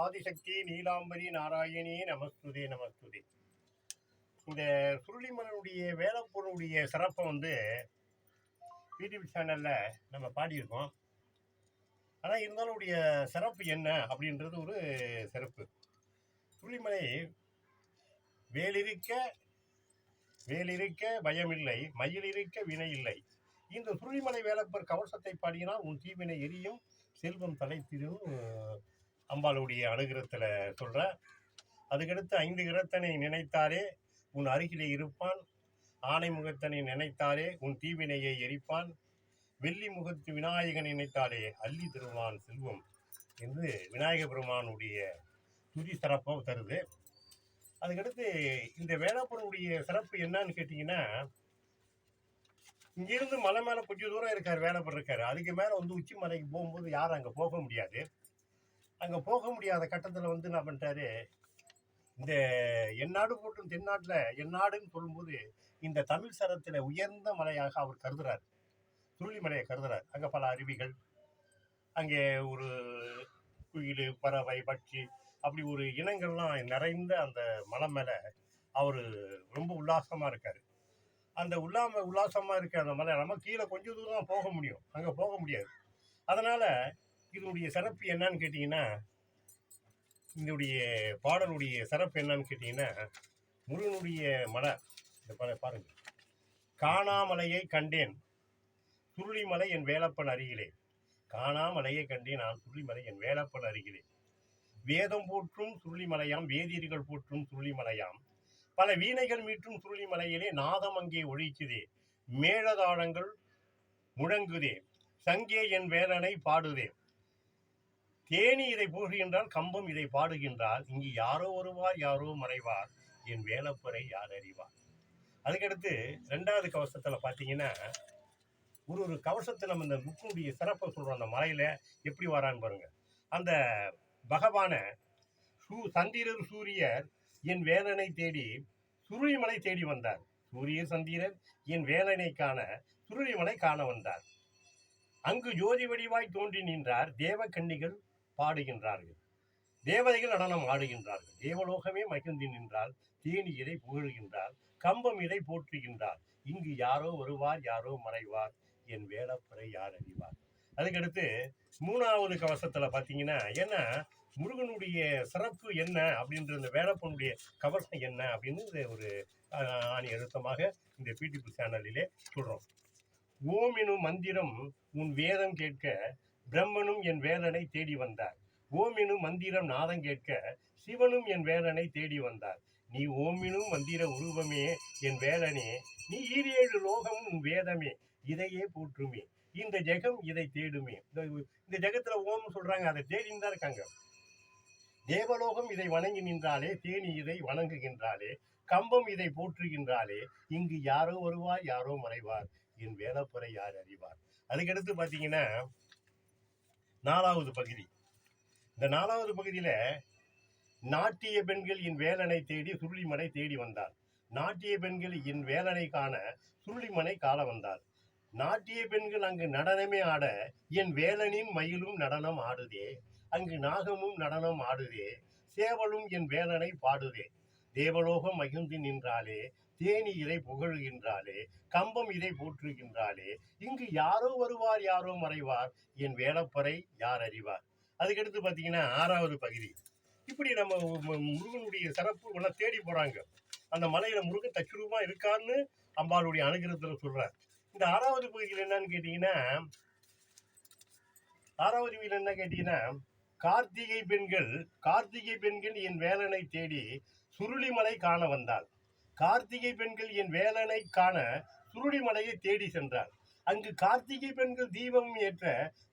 ஆதிசக்தி நீலாம்பரி நாராயணி நமஸ்துதே நமஸ்துதே. இந்த சுருளிமலனுடைய வேலப்பொருளுடைய சிறப்பை யூடியூப் சேனல்ல நம்ம பாடியிருக்கோம். ஆனால் இருந்தாலும் உடைய சிறப்பு என்ன அப்படின்றது ஒரு சிறப்பு. சுருளிமலை வேலிருக்க வேலிருக்க பயமில்லை, மயிலிருக்க வினை இல்லை. இந்த சுருளிமலை வேலப்பர் கவசத்தை பாடினால் உன் தீவினை எரியும், செல்வம் தலைத்திடும் அம்பாளுடைய அனுகிரகத்தில் சொல்ற. அதுக்கடுத்து 5 கிரத்தனை நினைத்தாரே உன் அருகிலே இருப்பான், ஆனை முகத்தனை நினைத்தாரே உன் தீவினையை எரிப்பான், வெள்ளி முகத்து விநாயகன் நினைத்தாலே அள்ளி தருவான் செல்வம் என்று விநாயக பெருமானுடைய துதி சிறப்பாக தருது. அதுக்கடுத்து இந்த வேலப்பனுடைய சிறப்பு என்னன்னு கேட்டிங்கன்னா, இங்கிருந்து மலை மேலே கொஞ்சம் தூரம் இருக்கார், வேலப்பர் இருக்கார். அதுக்கு மேலே உச்சி மலைக்கு போகும்போது யாரும் அங்கே போக முடியாது. அங்கே போக முடியாத கட்டத்தில் என்ன பண்ணிட்டாரு, இந்த எந்நாடு போட்டும் தென்னாட்டில் எந்நாடுன்னு சொல்லும்போது இந்த தமிழ் சரத்தில் உயர்ந்த மலையாக அவர் கருதுறார், சுருளிமலையை கருதுறார். அங்கே பல அருவிகள், அங்கே ஒரு குயில், பறவை, பட்சி, அப்படி ஒரு இனங்கள்லாம் நிறைந்த அந்த மலை மேலே அவர் ரொம்ப உல்லாசமாக இருக்கார். அந்த உல்லாசமாக இருக்க அந்த மலை நம்ம கீழே கொஞ்சம் தூரம் தான் போக முடியும், அங்கே போக முடியாது. அதனால் இதனுடைய சிறப்பு என்னன்னு கேட்டிங்கன்னா, இதனுடைய பாடலுடைய சிறப்பு என்னன்னு கேட்டிங்கன்னா, முருகனுடைய மலை இந்த பாருங்க. காணாமலையை கண்டேன் சுருளிமலை என் வேலப்பன் அருகிலே, காணாமலையை கண்டேன் நான் சுருளிமலை என் வேலப்பன் அருகிலே, வேதம் போற்றும் சுருளிமலையாம் வேதியர்கள் போற்றும் சுருளிமலையாம், பல வீணைகள் மீட்டும் சுருளிமலையிலே நாதம் அங்கே ஒழிக்குதே, மேளதாளங்கள் முழங்குதே, சங்கே என் வேலனை பாடுதே, தேனி இதை போடுகின்றால் கம்பம் இதை பாடுகின்றால், இங்கு யாரோ வருவார் யாரோ மறைவார் என் வேலப்பரை யார் அறிவார். அதுக்கடுத்து 2வது கவசத்தில் பார்த்தீங்கன்னா, ஒரு கவசத்தை நம்ம இந்த புக்குடைய சிறப்பை சொல்கிறோம். அந்த மலையில் எப்படி வரான்னு பாருங்க. அந்த பகவான சந்திரர் சூரியர் என் வேலனை தேடி சுருளிமலை தேடி வந்தார், சூரிய சந்திரர் என் வேலனை காண சுருளிமலை காண வந்தார், அங்கு ஜோதி வடிவாய் தோன்றி நின்றார், தேவக்கன்னிகள் பாடுகின்றார்கள், தேவதைகள் நடனம் ஆடுகின்றார்கள், தேவலோகமே மகிழ்ந்து நின்றால், தேனி இதை புகழ்கின்றார், கம்பம் இதை போற்றுகின்றார், இங்கு யாரோ வருவார் யாரோ மறைவார் என் வேலப்பரை யார் அறிவார். அதுக்கடுத்து 3வது கவசத்தில் பார்த்தீங்கன்னா, ஏன்னா முருகனுடைய சிறப்பு என்ன அப்படின்ற இந்த வேலப்பனுடைய கவசம் என்ன அப்படின்னு ஒரு ஆணி அழுத்தமாக இந்த பிடிபி சேனலிலே சொல்கிறோம். ஓம் எனும் மந்திரம் உன் வேதம் கேட்க பிரம்மனும் என் வேலனை தேடி வந்தார், ஓம் எனும் மந்திரம் நாதம் கேட்க சிவனும் என் வேலனை தேடி வந்தார், நீ ஓமினும் மந்திர உருவமே என் வேலனே, நீ 7 லோகம் உன் வேதமே இதையே போற்றுமே, இந்த ஜெகம் இதை தேடுமே. இந்த ஜெகத்துல ஓம்னு சொல்றாங்க, அதை தேடின்னு தான் இருக்காங்க. தேவலோகம் இதை வணங்கி நின்றாலே, தேனி இதை வணங்குகின்றாலே, கம்பம் இதை போற்றுகின்றாலே, இங்கு யாரோ வருவார் யாரோ மறைவார் என் வேலப்பரை யார் அறிவார். அதுக்கடுத்து பார்த்தீங்கன்னா 4வது பகுதி. இந்த 4வது பகுதியில நாட்டிய பெண்கள் என் வேலனை தேடி சுருளிமலை தேடி வந்தார், நாட்டிய பெண்கள் என் வேலனை காண சுருளிமலை காண வந்தார், நாட்டிய பெண்கள் அங்கு நடனமே ஆட என் வேலனின் மயிலும் நடனம் ஆடுதே, அங்கு நாகமும் நடனம் ஆடுதே, சேவலும் என் வேலனை பாடுதே, தேவலோகம் மகிழ்ந்து நின்றாலே, தேனி இதை புகழ்கின்றாலே, கம்பம் இதை போற்றுகின்றாலே, இங்கு யாரோ வருவார் யாரோ மறைவார் என் வேலப்பரை யார் அறிவார். அதுக்கடுத்து பார்த்தீங்கன்னா 6வது பகுதி. இப்படி நம்ம முருகனுடைய சிறப்பு தேடி போறாங்க. அந்த மலையில முருகன் தச்சுரூபமா இருக்கான்னு அம்பாளுடைய அனுகிரகத்துல சொல்றார். இந்த 6வது பகுதியில் என்னன்னு கேட்டீங்கன்னா, 6வது பகுதியில் என்ன கேட்டீங்கன்னா, கார்த்திகை பெண்கள் என் வேலனை தேடி சுருளிமலை காண வந்தாள், கார்த்திகை பெண்கள் என் வேலனை காண சுருளிமலையை தேடி சென்றார், அங்கு கார்த்திகை பெண்கள் தீபம் ஏற்ற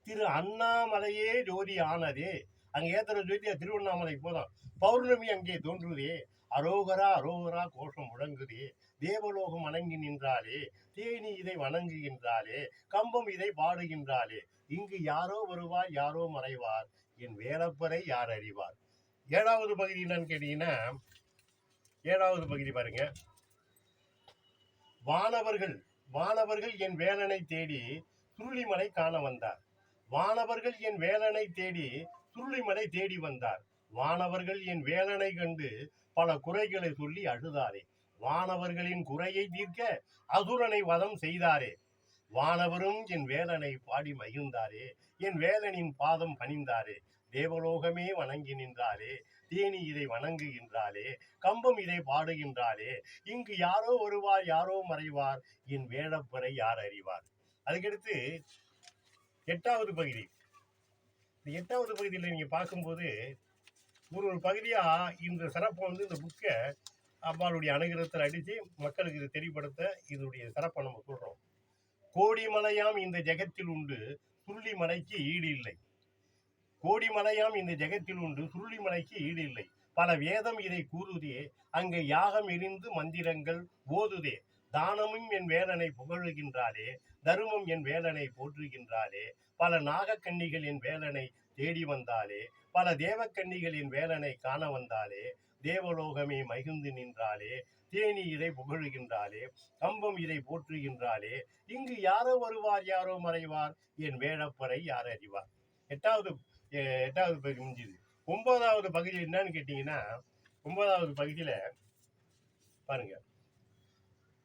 திரு அண்ணாமலையே ஜோதி ஆனதே, அங்கே ஏத்துற ஜோதியா திருவண்ணாமலை போதும், பௌர்ணமி அங்கே தோன்றுதே, அரோகரா அரோகரா கோஷம் முழங்குதே, தேவலோகம் வணங்கி நின்றாலே, தேனி இதை வணங்குகின்றாலே, கம்பம் இதை பாடுகின்றாலே, இங்கு யாரோ வருவார் யாரோ மறைவார் என் வேலப்பரை யார் அறிவார். 7வது பகுதி என்னன்னு கேட்டீங்கன்னா, 7வது பகுதி பாருங்க. வானவர்கள் என் வேலனை தேடி சுருளிமலை காண வந்தார், வானவர்கள் என் வேலனை தேடி சுருளிமலை தேடி வந்தார், வானவர்கள் என் வேலனை கண்டு பல குறைகளை சொல்லி அழுதாரே. வானவர்களின் குறையை தீர்க்க அசுரனை வதம் செய்தாரே. வானவரும் என் வேலனை பாடி மகிழ்ந்தாரே. என் வேலனின் பாதம் பணிந்தாரே. தேவலோகமே வணங்கி நின்றாரே. தேனி இதை வணங்குகின்றாரே. கம்பம் இதை பாடுகின்றாரே. இங்கு யாரோ வருவார், யாரோ மறைவார், என் வேடப்பரை யார் அறிவார். அதுக்கடுத்து 8வது பகுதி. இந்த 8வது பகுதியில் நீங்க பார்க்கும்போது ஒரு பகுதியா இந்த சிறப்பை இந்த புக்கை அம்மாளுடைய அனுகிரகத்தில் அடித்து மக்களுக்கு இதை தெரியப்படுத்த இதனுடைய சிறப்பை நம்ம சொல்றோம். கோடிமலையாம் இந்த ஜெகத்தில் உண்டு சுருளி மலைக்கு ஈடு இல்லை. கோடிமலையாம் இந்த ஜெகத்தில் உண்டு சுருளி மலைக்கு ஈடு இல்லை. பல வேதம் இதை கூறுதே. அங்கே யாகம் எரிந்து மந்திரங்கள் ஓதுதே. தானமும் என் வேலனை புகழுகின்றாரே. தருமம் என் வேலனை போற்றுகின்றாரே. பல நாகக்கன்னிகள் என் வேலனை தேடி வந்தாலே. பல தேவக்கன்னிகள் என் வேலனை காண வந்தாலே. தேவலோகமே மகிழ்ந்து நின்றாலே. தேனி இதை புகழுகின்றாலே. கம்பம் இதை போற்றுகின்றாலே. இங்கு யாரோ வருவார், யாரோ மறைவார், என் வேடப்பறை யார் அறிவார். 8வது பகுதி முடிஞ்சுது. 9வது பகுதி என்னன்னு கேட்டீங்கன்னா, 9வது பகுதியில பாருங்க,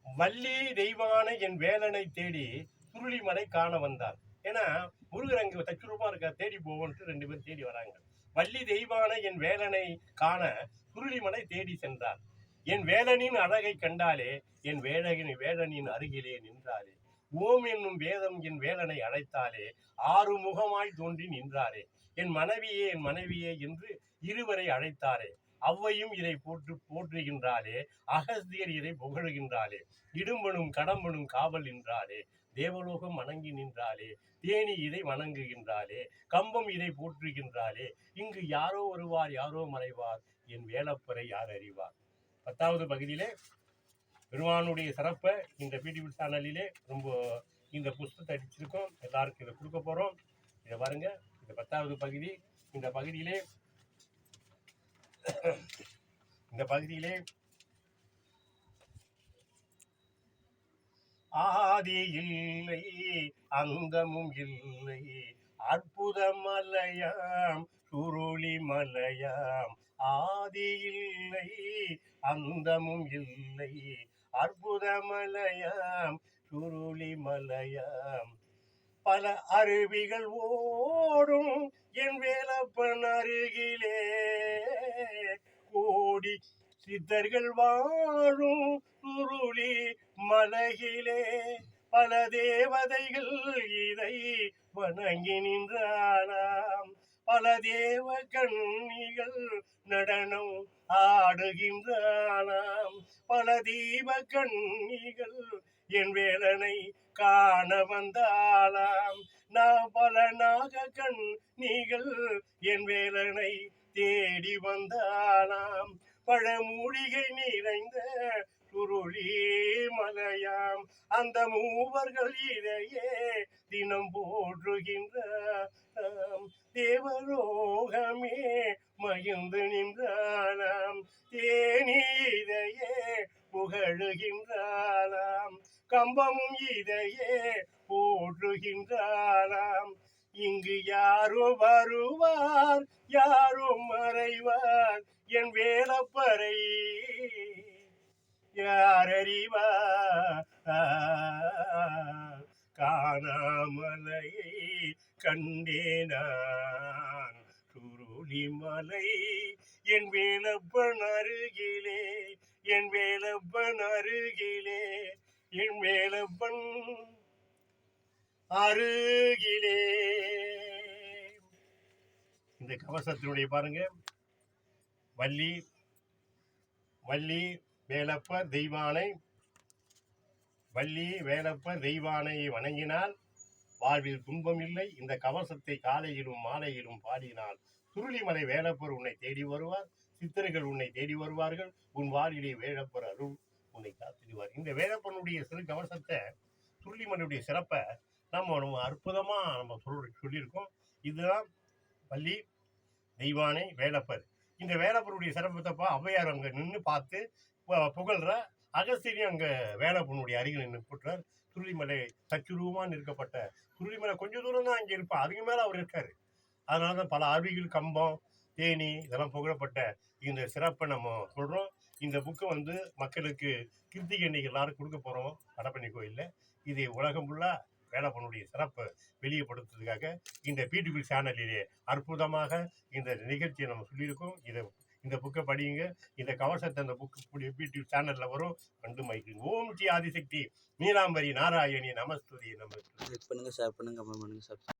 வள்ளி தெய்வான என் வேலனை தேடி சுருளிமலை காண வந்தார். ஏன்னா முருகர் அங்க தச்சுரூபமா இருக்கா, தேடி போவோன்ட்டு 2 பேரும் தேடி வராங்க. வள்ளி தெய்வான என் வேலனை காண சுருளிமலை தேடி சென்றார். என் வேலனின் அழகை கண்டாலே என் வேலனின் அருகிலே நின்றாரே. ஓம் என்னும் வேதம் என் வேலனை அழைத்தாலே 6 முகமாய் தோன்றி நின்றாரே. என் மனைவியே என்று இருவரை அழைத்தாரே. அவ்வையும் இதை போற்றுகின்றாலே. அகஸ்தியர் இதை புகழுகின்றாலே. இடும்பனும் கடம்பனும் காவல் நின்றாலே. தேவலோகம் வணங்கி நின்றாலே. தேனி இதை வணங்குகின்றாலே. கம்பம் இதை போற்றுகின்றாலே. இங்கு யாரோ வருவார், யாரோ மறைவார், என் வேலப்பறை யார் அறிவார். 10வது பகுதியிலே பெருமானுடைய சிறப்பை இந்த பிடிவி சேனலிலே ரொம்ப இந்த புஸ்தகத்தை அடிச்சிருக்கோம். எல்லாருக்கும் இதை கொடுக்க போறோம். இதை பாருங்க, இந்த 10வது பகுதி. இந்த பகுதியிலே ஆதி இல்லை அந்தமும் இல்லை. அற்புத மலையாம் சுருளி மலையாம். ஆதி இல்லை அந்தமும் இல்லை. அற்புத மலையாம் சுருளி மலையாம். பல அருவிகள் ஓடும் என் வேலப்பன் அருகிலே. கோடி சித்தர்கள் வாழும் சுருளி மலையிலே. பல தேவதைகள் இதை வணங்கி நின்றானாம். பல தேவ கண்ணிகள் நடனம் ஆடுகின்றானாம். பல தீப கண்ணிகள் என் வேலனை காண வந்தாளாம். நான் பல நாக கண்ணிகள் என் வேலனை தேடி வந்தாளாம். பழமூலிகை நிறைந்த சுருளி மலையாம். அந்த மூவர்கள் இதையே தினம் போற்றுகின்ற தேவலோகமே மகிழ்ந்து நின்றானாம். தேனி இதையே புகழுகின்றானாம். கம்பமும் இதையே போற்றுகின்றானாம். இங்கு யாரோ வருவார், யாரோ மறைவார், என் வேலப்பறை யார் அறிவார். காணாமலையை கண்டேனான் சுருளிமலை என் வேலப்பன் அருகிலே. என் வேலப்பன் அருகிலே. என் வேலப்பன் அருகிலே. இந்த கவசத்தினுடைய பாருங்க, வள்ளி வேலப்பர் தெய்வானை. வள்ளி வேலப்பர் தெய்வானை வணங்கினால் வாழ்வில் துன்பம் இல்லை. இந்த கவசத்தை காலையிலும் மாலையிலும் பாடினால் சுருளிமலை வேலப்பர் உன்னை தேடி வருவார். சித்தர்கள் உன்னை தேடி வருவார்கள். உன் வாழிலே வேலப்பர் அருள் உன்னை காத்திடுவார். இந்த வேலப்பனுடைய சிறு கவசத்தை, சுருளிமலையுடைய சிறப்பை நம்ம அற்புதமா நம்ம சொல்லியிருக்கோம். இதுதான் வள்ளி தெய்வானை வேலப்பர். இந்த வேலப்பருடைய சிறப்பத்தப்பா ஔவையார் அங்க நின்று பார்த்து புகழ்ற. அகஸ்தியரையும் அங்க வேலப்பனுடைய அருகில் நின்று போட்டுறார். சுருளிமலை தச்சுருவமா நிற்கப்பட்ட சுருளிமலை கொஞ்சம் தூரம் தான் அங்கே இருப்பார். அதுக்கு மேல அவர் இருக்காரு. அதனாலதான் பல அருவிகள், கம்பம், தேனி இதெல்லாம் புகழப்பட்ட இந்த சிறப்பை நம்ம சொல்கிறோம். இந்த புக்கை வந்து மக்களுக்கு கிருத்திகை அன்னைக்கு எல்லாரும் கொடுக்க போகிறோம் வடபழனி கோயிலில். இது உலகம் ஃபுல்லாக வேலப்பனுடைய சிறப்பை வெளியப்படுத்துறதுக்காக இந்த பிடிபிள் சேனலிலே அற்புதமாக இந்த நிகழ்ச்சியை நம்ம சொல்லியிருக்கோம். இந்த புக்கை படியுங்க. இந்த கவசத்தை அந்த புக்கு பிடிபிள் சேனலில் வரும். கண்டு மைக்கு ஓம் ஸ்ரீ ஆதிசக்தி நீலாம்பரி நாராயணி நமஸ்துதி நமஸ்து. பண்ணுங்க, ஷேர் பண்ணுங்க, கமெண்ட் பண்ணுங்க, சப்ஸ்கிரைப்